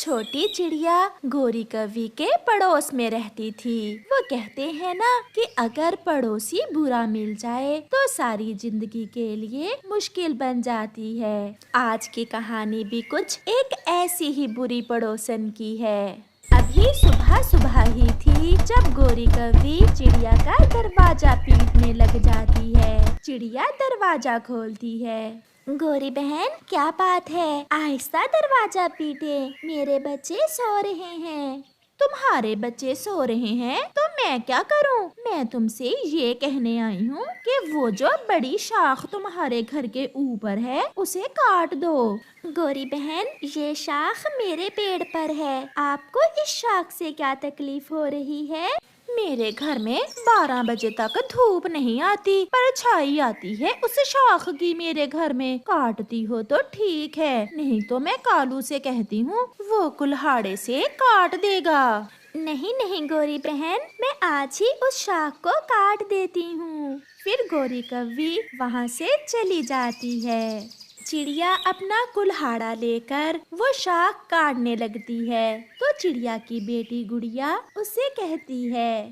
छोटी चिड़िया गोरी कवि के पड़ोस में रहती थी। वो कहते हैं ना कि अगर पड़ोसी बुरा मिल जाए तो सारी जिंदगी के लिए मुश्किल बन जाती है। आज की कहानी भी कुछ एक ऐसी ही बुरी पड़ोसन की है। अभी सुबह सुबह ही थी जब गोरी कवि चिड़िया का दरवाजा पीटने लग जाती है। चिड़िया दरवाजा खोलती है। गोरी बहन, क्या बात है? आहिस्ता दरवाजा पीटे, मेरे बच्चे सो रहे हैं। तुम्हारे बच्चे सो रहे हैं तो मैं क्या करूं? मैं तुमसे ये कहने आई हूँ कि वो जो बड़ी शाख तुम्हारे घर के ऊपर है उसे काट दो। गोरी बहन, ये शाख मेरे पेड़ पर है, आपको इस शाख से क्या तकलीफ हो रही है? मेरे घर में 12 बजे तक धूप नहीं आती, परछाई आती है उस शाख की मेरे घर में। काटती हो तो ठीक है, नहीं तो मैं कालू से कहती हूँ, वो कुल्हाड़े से काट देगा। नहीं नहीं गोरी बहन, मैं आज ही उस शाख को काट देती हूँ। फिर गोरी कवि वहाँ से चली जाती है। चिड़िया अपना कुल्हाड़ा लेकर वो शाख काटने लगती है तो चिड़िया की बेटी गुड़िया उसे कहती है,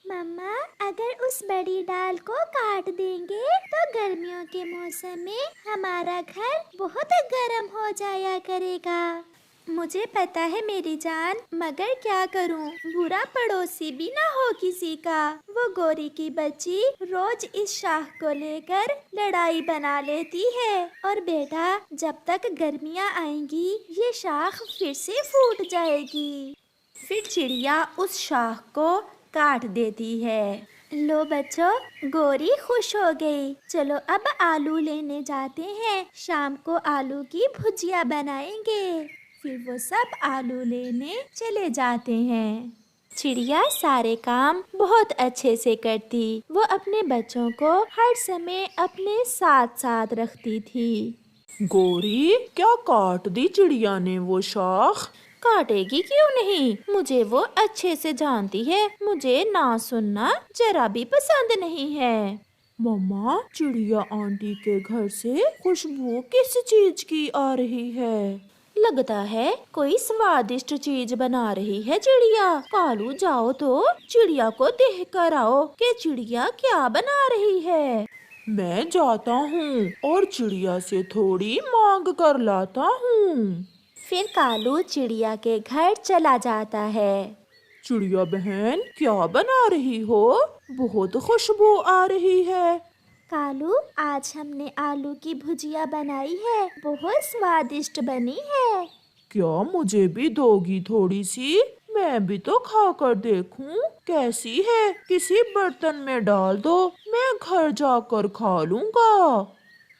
मम्मा, अगर उस बड़ी डाल को काट देंगे तो गर्मियों के मौसम में हमारा घर बहुत गर्म हो जाया करेगा। मुझे पता है मेरी जान, मगर क्या करूं, बुरा पड़ोसी भी ना हो किसी का। वो गोरी की बच्ची रोज इस शाख को लेकर लड़ाई बना लेती है और बेटा, जब तक गर्मियां आएंगी ये शाख फिर से फूट जाएगी। फिर चिड़िया उस शाख को काट देती है। लो बच्चों, गोरी खुश हो गई। चलो अब आलू लेने जाते हैं, शाम को आलू की भुजिया बनाएंगे। फिर वो सब आलू लेने चले जाते हैं। चिड़िया सारे काम बहुत अच्छे से करती। वो अपने बच्चों को हर समय अपने साथ साथ रखती थी। गोरी, क्या काट दी चिड़िया ने वो शाख? काटेगी क्यों नहीं, मुझे वो अच्छे से जानती है। मुझे ना सुनना जरा भी पसंद नहीं है। मम्मा, चिड़िया आंटी के घर से खुशबू किस चीज की आ रही है? लगता है कोई स्वादिष्ट चीज बना रही है चिड़िया। कालू, जाओ तो चिड़िया को देख कर आओ कि चिड़िया क्या बना रही है। मैं जाता हूँ और चिड़िया से थोड़ी मांग कर लाता हूँ। फिर कालू चिड़िया के घर चला जाता है। चिड़िया बहन, क्या बना रही हो? बहुत खुशबू आ रही है। कालू, आज हमने आलू की भुजिया बनाई है, बहुत स्वादिष्ट बनी है। क्या मुझे भी दोगी थोड़ी सी? मैं भी तो खा कर देखूं कैसी है। किसी बर्तन में डाल दो, मैं घर जाकर खा लूंगा।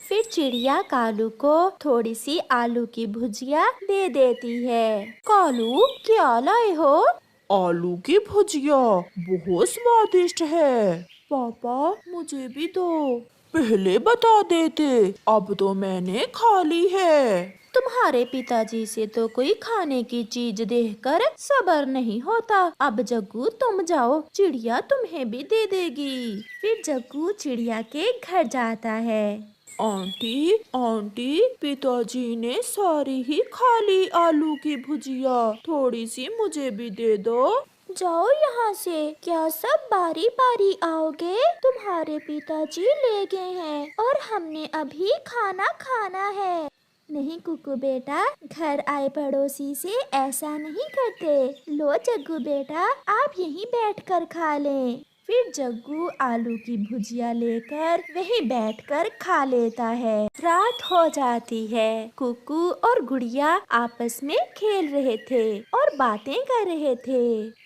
फिर चिड़िया कालू को थोड़ी सी आलू की भुजिया दे देती है। कालू, क्या लाए हो? आलू की भुजिया बहुत स्वादिष्ट है। पापा, मुझे भी दो। पहले बता देते, अब तो मैंने खा ली है। तुम्हारे पिताजी से तो कोई खाने की चीज देखकर सब्र नहीं होता। अब जग्गू तुम जाओ, चिड़िया तुम्हें भी दे देगी। फिर जग्गू चिड़िया के घर जाता है। आंटी, आंटी, पिताजी ने सारी ही खा ली आलू की भुजिया, थोड़ी सी मुझे भी दे दो। जाओ यहाँ से, क्या सब बारी बारी आओगे? तुम्हारे पिताजी ले गए हैं और हमने अभी खाना खाना है। नहीं कुकू बेटा, घर आए पड़ोसी से ऐसा नहीं करते। लो जग्गू बेटा, आप यहीं बैठकर खा लें। फिर जग्गू आलू की भुजिया लेकर वहीं बैठकर खा लेता है। रात हो जाती है। कुकू और गुड़िया आपस में खेल रहे थे और बातें कर रहे थे।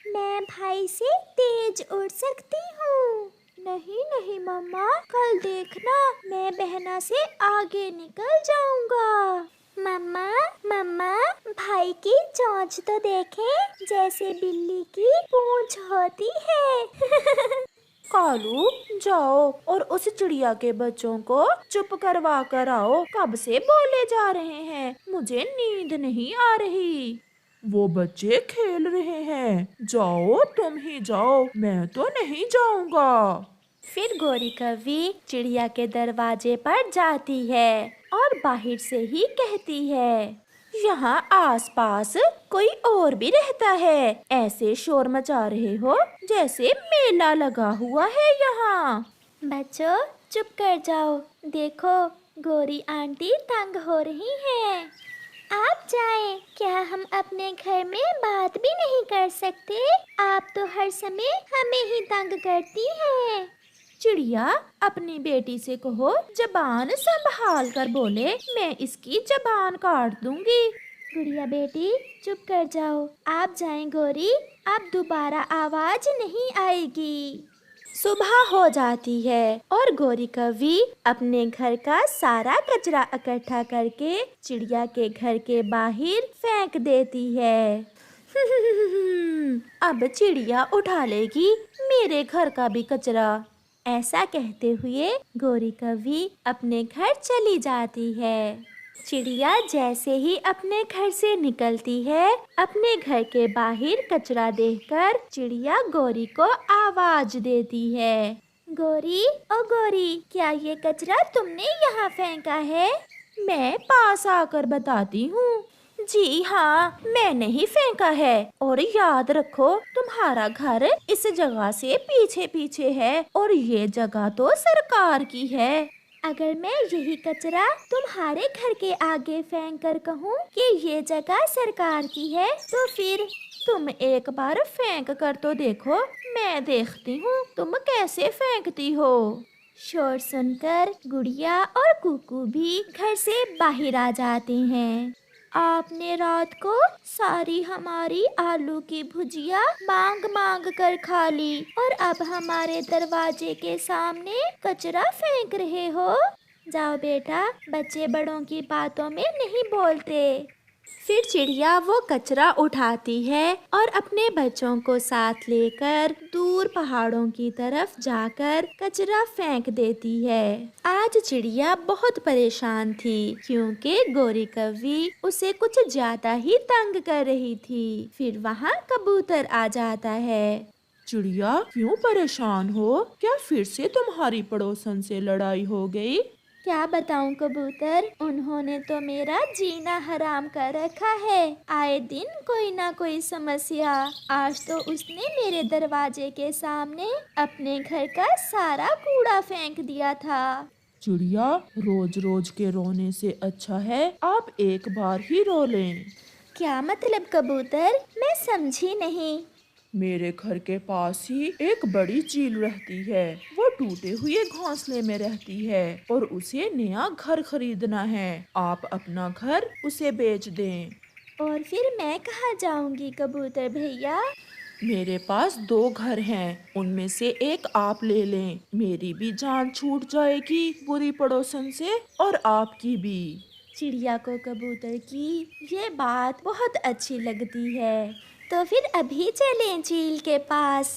मैं भाई से तेज उड़ सकती हूँ। नहीं नहीं मम्मा, कल देखना मैं बहना से आगे निकल जाऊंगा। मम्मा, मम्मा, भाई की चोंच तो देखें, जैसे बिल्ली की पूंछ होती है। कालू, जाओ और उस चिड़िया के बच्चों को चुप करवा कर आओ। कब से बोले जा रहे हैं, मुझे नींद नहीं आ रही। वो बच्चे खेल रहे हैं, जाओ तुम ही जाओ, मैं तो नहीं जाऊंगा। फिर गोरी कवि चिड़िया के दरवाजे पर जाती है और बाहर से ही कहती है, यहाँ आसपास कोई और भी रहता है। ऐसे शोर मचा रहे हो जैसे मेला लगा हुआ है यहाँ। बच्चों चुप कर जाओ, देखो गोरी आंटी तंग हो रही हैं। आप जाएं, क्या हम अपने घर में बात भी नहीं कर सकते? आप तो हर समय हमें ही तंग करती हैं। चिड़िया अपनी बेटी से कहो जबान संभाल कर बोले, मैं इसकी जबान काट दूंगी। गुड़िया बेटी चुप कर जाओ, आप जाएं गोरी, अब दोबारा आवाज नहीं आएगी। सुबह हो जाती है और गोरी कौवी अपने घर का सारा कचरा इकट्ठा करके चिड़िया के घर के बाहर फेंक देती है। अब चिड़िया उठा लेगी मेरे घर का भी कचरा। ऐसा कहते हुए गोरी कौवी अपने घर चली जाती है। चिड़िया जैसे ही अपने घर से निकलती है, अपने घर के बाहर कचरा देखकर चिड़िया गोरी को आवाज देती है। गोरी, ओ गोरी, क्या ये कचरा तुमने यहाँ फेंका है? मैं पास आकर बताती हूँ। जी हाँ, मैंने ही फेंका है। और याद रखो तुम्हारा घर इस जगह से पीछे पीछे है और ये जगह तो सरकार की है। अगर मैं यही कचरा तुम्हारे घर के आगे फेंक कर कहूँ कि ये जगह सरकार की है, तो फिर तुम एक बार फेंक कर तो देखो, मैं देखती हूँ तुम कैसे फेंकती हो। शोर सुनकर गुड़िया और कुकू भी घर से बाहर आ जाते हैं। आपने रात को सारी हमारी आलू की भुजिया मांग मांग कर खा ली और अब हमारे दरवाजे के सामने कचरा फेंक रहे हो। जाओ बेटा, बच्चे बड़ों की बातों में नहीं बोलते। फिर चिड़िया वो कचरा उठाती है और अपने बच्चों को साथ लेकर दूर पहाड़ों की तरफ जाकर कचरा फेंक देती है। आज चिड़िया बहुत परेशान थी क्योंकि गोरी कौवी उसे कुछ ज्यादा ही तंग कर रही थी। फिर वहाँ कबूतर आ जाता है। चिड़िया क्यों परेशान हो? क्या फिर से तुम्हारी पड़ोसन से लड़ाई हो गई? क्या बताऊं कबूतर, उन्होंने तो मेरा जीना हराम कर रखा है। आए दिन कोई ना कोई समस्या। आज तो उसने मेरे दरवाजे के सामने अपने घर का सारा कूड़ा फेंक दिया था। चिड़िया, रोज रोज के रोने से अच्छा है आप एक बार ही रो लें। क्या मतलब कबूतर, मैं समझी नहीं। मेरे घर के पास ही एक बड़ी चील रहती है। वो टूटे हुए घोंसले में रहती है और उसे नया घर खरीदना है। आप अपना घर उसे बेच दें। और फिर मैं कहाँ जाऊंगी कबूतर भैया? मेरे पास 2 घर हैं, उनमें से एक आप ले लें। मेरी भी जान छूट जाएगी बुरी पड़ोसन से और आपकी भी। चिड़िया को कबूतर की ये बात बहुत अच्छी लगती है। तो फिर अभी चलें झील के पास।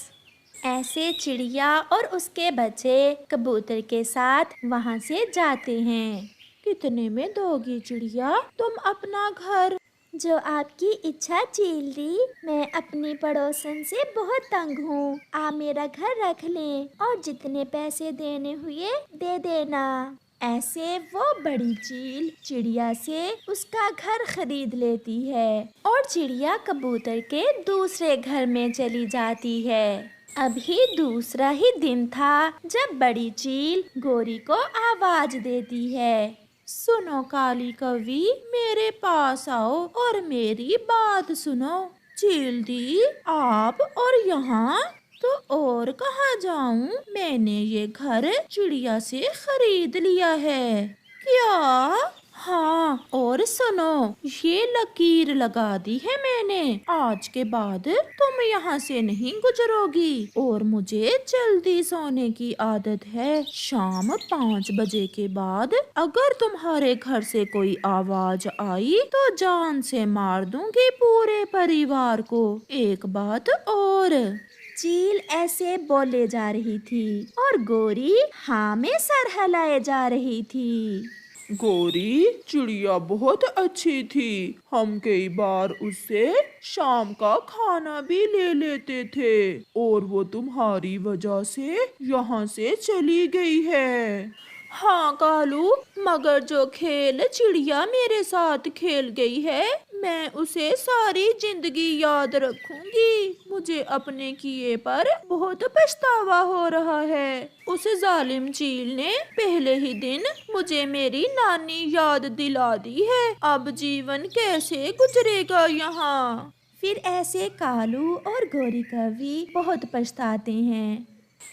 ऐसे चिड़िया और उसके बच्चे कबूतर के साथ वहाँ से जाते हैं। कितने में दोगी चिड़िया तुम अपना घर? जो आपकी इच्छा चील दी, मैं अपनी पड़ोसन से बहुत तंग हूँ। आप मेरा घर रख लें और जितने पैसे देने हुए दे देना। ऐसे वो बड़ी चील चिड़िया से उसका घर खरीद लेती है और चिड़िया कबूतर के दूसरे घर में चली जाती है। अभी दूसरा ही दिन था जब बड़ी चील गोरी को आवाज देती है। सुनो काली कौवी, मेरे पास आओ और मेरी बात सुनो। चील दी, आप और यहाँ तो और कहाँ जाऊं? मैंने ये घर चिड़िया से खरीद लिया है। क्या? हाँ, और सुनो, ये लकीर लगा दी है मैंने। आज के बाद तुम यहाँ से नहीं गुजरोगी और मुझे जल्दी सोने की आदत है। शाम 5 बजे के बाद अगर तुम्हारे घर से कोई आवाज आई तो जान से मार दूंगी पूरे परिवार को। एक बात और। चील ऐसे बोले जा रही थी और गोरी हाँ में सर हिलाए जा रही थी। गोरी, चिड़िया बहुत अच्छी थी। हम कई बार उससे शाम का खाना भी ले लेते थे और वो तुम्हारी वजह से यहाँ से चली गई है। हाँ कालू, मगर जो खेल चिड़िया मेरे साथ खेल गई है, मैं उसे सारी जिंदगी याद रखूंगी। मुझे अपने किए पर बहुत पछतावा हो रहा है। उस जालिम चील ने पहले ही दिन मुझे मेरी नानी याद दिला दी है। अब जीवन कैसे गुजरेगा यहाँ। फिर ऐसे कालू और गोरी कवि बहुत पछताते हैं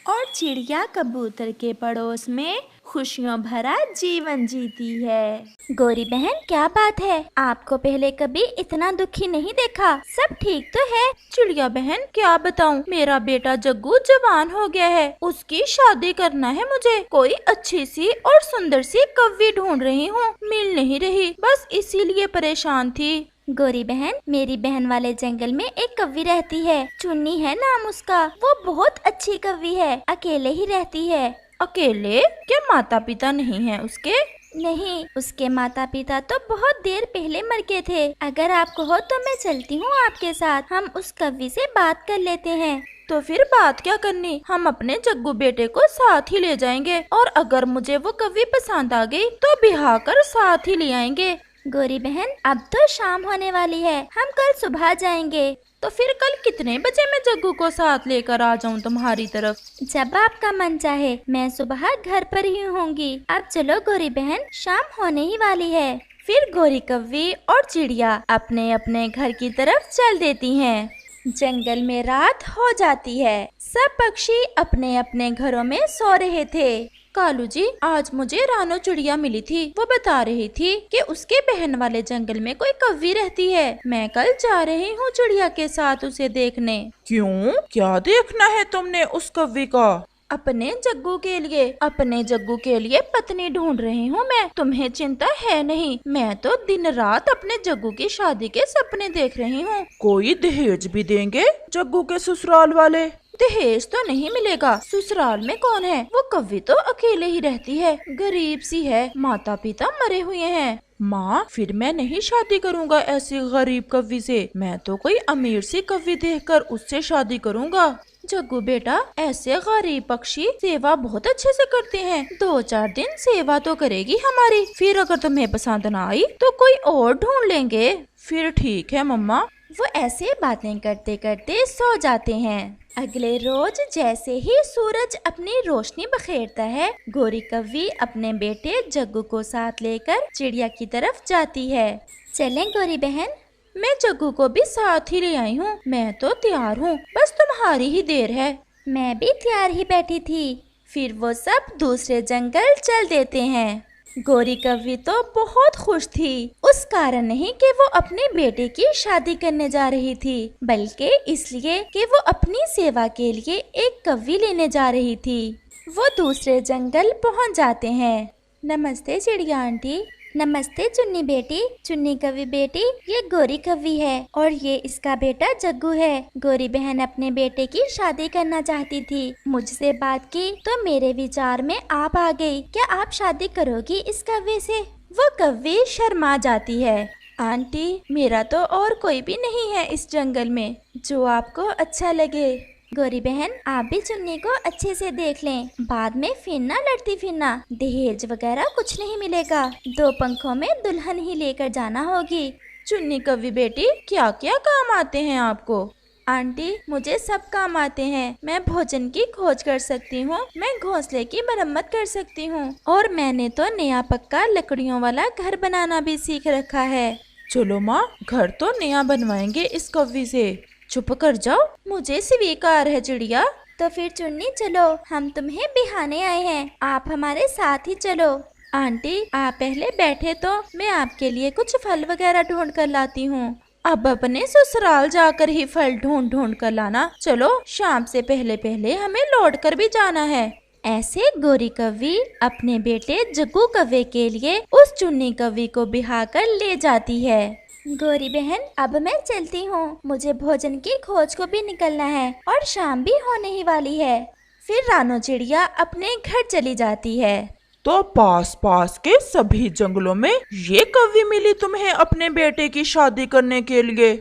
और चिड़िया कबूतर के पड़ोस में खुशियों भरा जीवन जीती है। गोरी बहन, क्या बात है? आपको पहले कभी इतना दुखी नहीं देखा। सब ठीक तो है? चिड़िया बहन, क्या बताऊं, मेरा बेटा जग्गू जवान हो गया है। उसकी शादी करना है मुझे। कोई अच्छी सी और सुंदर सी कव्वी ढूंढ रही हूँ, मिल नहीं रही, बस इसीलिए परेशान थी। गोरी बहन, मेरी बहन वाले जंगल में एक कव्वी रहती है, चुन्नी है नाम उसका। वो बहुत अच्छी कव्वी है, अकेले ही रहती है। अकेले? क्या माता पिता नहीं है उसके? नहीं, उसके माता पिता तो बहुत देर पहले मर गए थे। अगर आप कहो तो मैं चलती हूँ आपके साथ, हम उस कव्वी से बात कर लेते हैं। तो फिर बात क्या करनी, हम अपने जग्गू बेटे को साथ ही ले जाएंगे, और अगर मुझे वो कव्वी पसंद आ गई तो ब्याह कर साथ ही ले आएंगे। गोरी बहन, अब तो शाम होने वाली है, हम कल सुबह जाएंगे। तो फिर कल कितने बजे मैं जग्गू को साथ लेकर आ जाऊं तुम्हारी तरफ? जब आपका मन चाहे, मैं सुबह घर पर ही होंगी। अब चलो गोरी बहन, शाम होने ही वाली है। फिर गोरी कव्वी और चिड़िया अपने अपने घर की तरफ चल देती हैं। जंगल में रात हो जाती है। सब पक्षी अपने अपने घरों में सो रहे थे। कालू जी, आज मुझे रानो चिड़िया मिली थी। वो बता रही थी कि उसके बहन वाले जंगल में कोई कव्वी रहती है। मैं कल जा रही हूँ चिड़िया के साथ उसे देखने। क्यों, क्या देखना है तुमने उस कव्वी का? अपने जग्गू के लिए पत्नी ढूंढ रही हूँ मैं। तुम्हें चिंता है नहीं? मैं तो दिन रात अपने जग्गू की शादी के सपने देख रही हूँ। कोई दहेज भी देंगे जग्गू के ससुराल वाले? दहेज तो नहीं मिलेगा। ससुराल में कौन है? वो कव्वी तो अकेले ही रहती है, गरीब सी है, माता पिता मरे हुए हैं। माँ, फिर मैं नहीं शादी करूँगा ऐसी गरीब कव्वी से। मैं तो कोई अमीर सी कव्वी देखकर उससे शादी करूँगा। जग्गू बेटा, ऐसे गरीब पक्षी सेवा बहुत अच्छे से करते हैं। 2-4 दिन सेवा तो करेगी हमारी, फिर अगर तुम्हें पसंद न आई तो कोई और ढूंढ लेंगे। फिर ठीक है मम्मा। वो ऐसे बातें करते करते सो जाते हैं। अगले रोज जैसे ही सूरज अपनी रोशनी बखेरता है, गोरी कव्वी अपने बेटे जग्गू को साथ लेकर चिड़िया की तरफ जाती है। चलें गोरी बहन? मैं जग्गू को भी साथ ही ले आई हूँ। मैं तो तैयार हूँ, बस तुम्हारी ही देर है। मैं भी तैयार ही बैठी थी। फिर वो सब दूसरे जंगल चल देते हैं। गोरी कव्वी तो बहुत खुश थी, उस कारण नहीं कि वो अपने बेटे की शादी करने जा रही थी, बल्कि इसलिए कि वो अपनी सेवा के लिए एक कव्वी लेने जा रही थी। वो दूसरे जंगल पहुंच जाते हैं। नमस्ते चिड़िया आंटी। नमस्ते चुन्नी बेटी। चुन्नी कव्वी बेटी, ये गोरी कव्वी है और ये इसका बेटा जग्गू है। गोरी बहन अपने बेटे की शादी करना चाहती थी, मुझसे बात की तो मेरे विचार में आप आ गई। क्या आप शादी करोगी इस कव्वी से? वो कव्वी शर्मा जाती है। आंटी, मेरा तो और कोई भी नहीं है इस जंगल में, जो आपको अच्छा लगे। गोरी बहन, आप भी चुन्नी को अच्छे से देख लें, बाद में फिर ना लड़ती फिरना। दहेज वगैरह कुछ नहीं मिलेगा, 2 पंखों में दुल्हन ही लेकर जाना होगी। चुन्नी कव्वी बेटी, क्या क्या काम आते हैं आपको? आंटी, मुझे सब काम आते हैं। मैं भोजन की खोज कर सकती हूँ, मैं घोंसले की मरम्मत कर सकती हूँ, और मैंने तो नया पक्का लकड़ियों वाला घर बनाना भी सीख रखा है। चलो माँ, घर तो नया बनवाएंगे इस कव्वी से। चुप कर जाओ, मुझे स्वीकार है चिड़िया। तो फिर चुन्नी चलो, हम तुम्हें बिहाने आए हैं, आप हमारे साथ ही चलो। आंटी, आप पहले बैठे तो मैं आपके लिए कुछ फल वगैरह ढूंढ कर लाती हूँ। अब अपने ससुराल जाकर ही फल ढूंढ ढूंढ कर लाना। चलो, शाम से पहले पहले हमें लौट कर भी जाना है। ऐसे गोरी कव्वी अपने बेटे जग्गू कव्वे के लिए उस चुन्नी कव्वी को बिहा कर ले जाती है। गोरी बहन, अब मैं चलती हूँ, मुझे भोजन की खोज को भी निकलना है और शाम भी होने ही वाली है। फिर रानो चिड़िया अपने घर चली जाती है। तो पास पास के सभी जंगलों में ये कव्वी मिली तुम्हें अपने बेटे की शादी करने के लिए?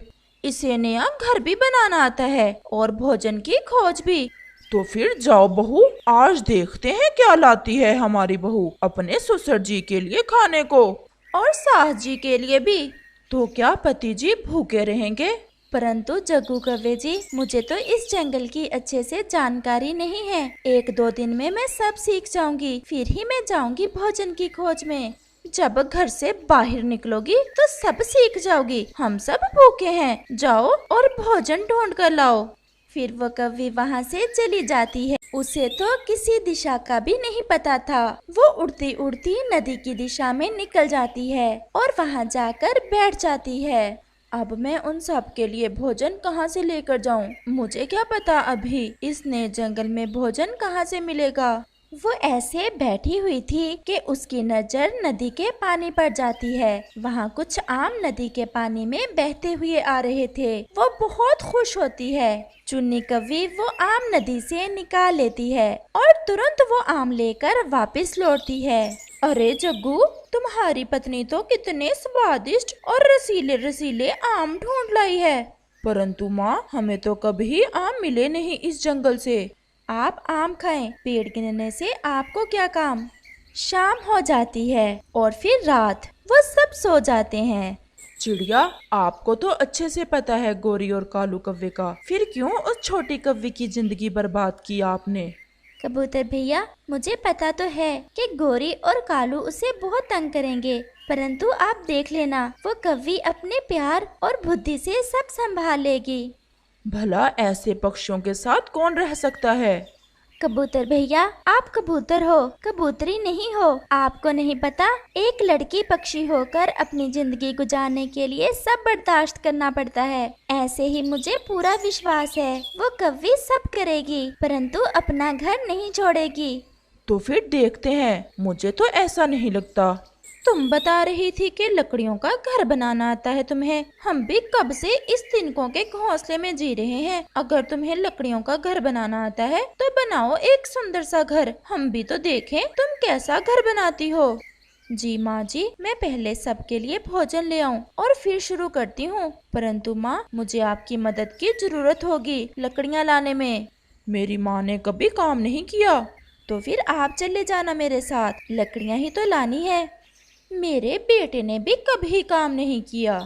इसे नया घर भी बनाना आता है और भोजन की खोज भी। तो फिर जाओ बहू, आज देखते हैं क्या लाती है हमारी बहू अपने ससुर जी के लिए खाने को और सास जी के लिए भी। तो क्या पति जी भूखे रहेंगे? परंतु जग्गू कव्वे जी, मुझे तो इस जंगल की अच्छे से जानकारी नहीं है। 1-2 दिन में मैं सब सीख जाऊंगी, फिर ही मैं जाऊंगी भोजन की खोज में। जब घर से बाहर निकलोगी तो सब सीख जाओगी। हम सब भूखे हैं, जाओ और भोजन ढूंढ कर लाओ। फिर वो कव्वी वहाँ से चली जाती है। उसे तो किसी दिशा का भी नहीं पता था। वो उड़ती उड़ती नदी की दिशा में निकल जाती है और वहाँ जाकर बैठ जाती है। अब मैं उन सब के लिए भोजन कहाँ से लेकर जाऊँ? मुझे क्या पता अभी इस नए जंगल में भोजन कहाँ से मिलेगा। वो ऐसे बैठी हुई थी कि उसकी नजर नदी के पानी पर जाती है। वहाँ कुछ आम नदी के पानी में बहते हुए आ रहे थे। वो बहुत खुश होती है। चुन्नी कव्वी वो आम नदी से निकाल लेती है और तुरंत वो आम लेकर वापस लौटती है। अरे जग्गू, तुम्हारी पत्नी तो कितने स्वादिष्ट और रसीले रसीले आम ढूंढ लाई है। परंतु माँ, हमें तो कभी आम मिले नहीं इस जंगल से। आप आम खाएं, पेड़ गिनने से आपको क्या काम। शाम हो जाती है और फिर रात। वो सब सो जाते हैं। चिड़िया, आपको तो अच्छे से पता है गोरी और कालू कव्वे का, फिर क्यों उस छोटी कव्वे की जिंदगी बर्बाद की आपने? कबूतर भैया, मुझे पता तो है कि गोरी और कालू उसे बहुत तंग करेंगे, परंतु आप देख लेना, वो कव्वी अपने प्यार और बुद्धि से सब संभाल लेगी। भला ऐसे पक्षियों के साथ कौन रह सकता है? कबूतर भैया, आप कबूतर हो, कबूतरी नहीं हो। आपको नहीं पता, एक लड़की पक्षी होकर अपनी जिंदगी गुजारने के लिए सब बर्दाश्त करना पड़ता है। ऐसे ही मुझे पूरा विश्वास है वो कव्वी सब करेगी, परंतु अपना घर नहीं छोड़ेगी। तो फिर देखते हैं, मुझे तो ऐसा नहीं लगता। तुम बता रही थी कि लकड़ियों का घर बनाना आता है तुम्हें। हम भी कब से इस तिनकों के घोंसले में जी रहे हैं। अगर तुम्हें लकड़ियों का घर बनाना आता है तो बनाओ एक सुंदर सा घर, हम भी तो देखें तुम कैसा घर बनाती हो। जी माँ जी, मैं पहले सबके लिए भोजन ले आऊँ और फिर शुरू करती हूँ। परंतु माँ, मुझे आपकी मदद की जरूरत होगी लकड़ियाँ लाने में। मेरी माँ ने कभी काम नहीं किया। तो फिर आप चले जाना मेरे साथ, लकड़ियाँ ही तो लानी है। मेरे बेटे ने भी कभी काम नहीं किया।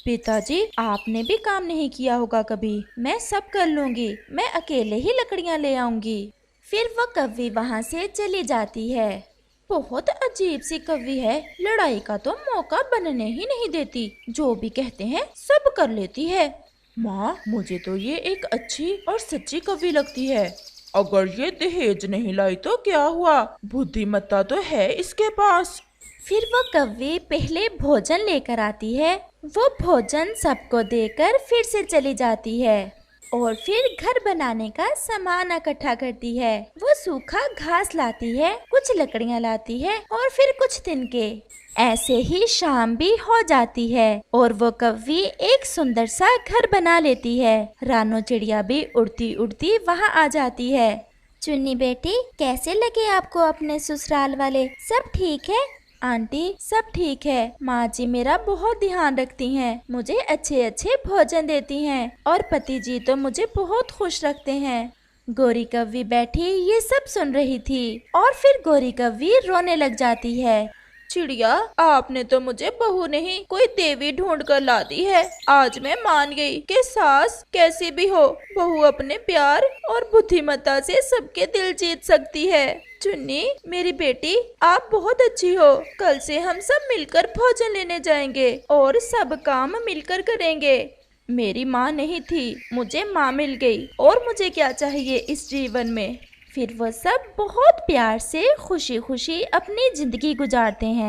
पिताजी, आपने भी काम नहीं किया होगा कभी। मैं सब कर लूंगी, मैं अकेले ही लकड़ियाँ ले आऊंगी। फिर वो कव्वी वहाँ से चली जाती है। बहुत अजीब सी कव्वी है, लड़ाई का तो मौका बनने ही नहीं देती। जो भी कहते हैं सब कर लेती है। माँ, मुझे तो ये एक अच्छी और सच्ची कव्वी लगती है। अगर ये दहेज नहीं लाई तो क्या हुआ, बुद्धिमत्ता तो है इसके पास। फिर वो कव्वी पहले भोजन लेकर आती है। वो भोजन सबको देकर फिर से चली जाती है और फिर घर बनाने का सामान इकट्ठा करती है। वो सूखा घास लाती है, कुछ लकड़ियाँ लाती है और फिर कुछ तिनके। ऐसे ही शाम भी हो जाती है और वो कव्वी एक सुंदर सा घर बना लेती है। रानो चिड़िया भी उड़ती उड़ती वहाँ आ जाती है। चुन्नी बेटी, कैसे लगे आपको अपने ससुराल वाले? सब ठीक है? आंटी, सब ठीक है। माँ जी मेरा बहुत ध्यान रखती हैं, मुझे अच्छे अच्छे भोजन देती हैं और पति जी तो मुझे बहुत खुश रखते हैं। गोरी कव्वी बैठी ये सब सुन रही थी और फिर गोरी कव्वी रोने लग जाती है। चिड़िया, आपने तो मुझे बहू नहीं कोई देवी ढूंढ कर ला दी है। आज मैं मान गई कि सास कैसी भी हो, बहू अपने प्यार और बुद्धिमत्ता से सबके दिल जीत सकती है। चुन्नी मेरी बेटी, आप बहुत अच्छी हो। कल से हम सब मिलकर भोजन लेने जाएंगे और सब काम मिलकर करेंगे। मेरी माँ नहीं थी, मुझे माँ मिल गई और मुझे क्या चाहिए इस जीवन में। फिर वो सब बहुत प्यार से खुशी खुशी अपनी जिंदगी गुजारते हैं।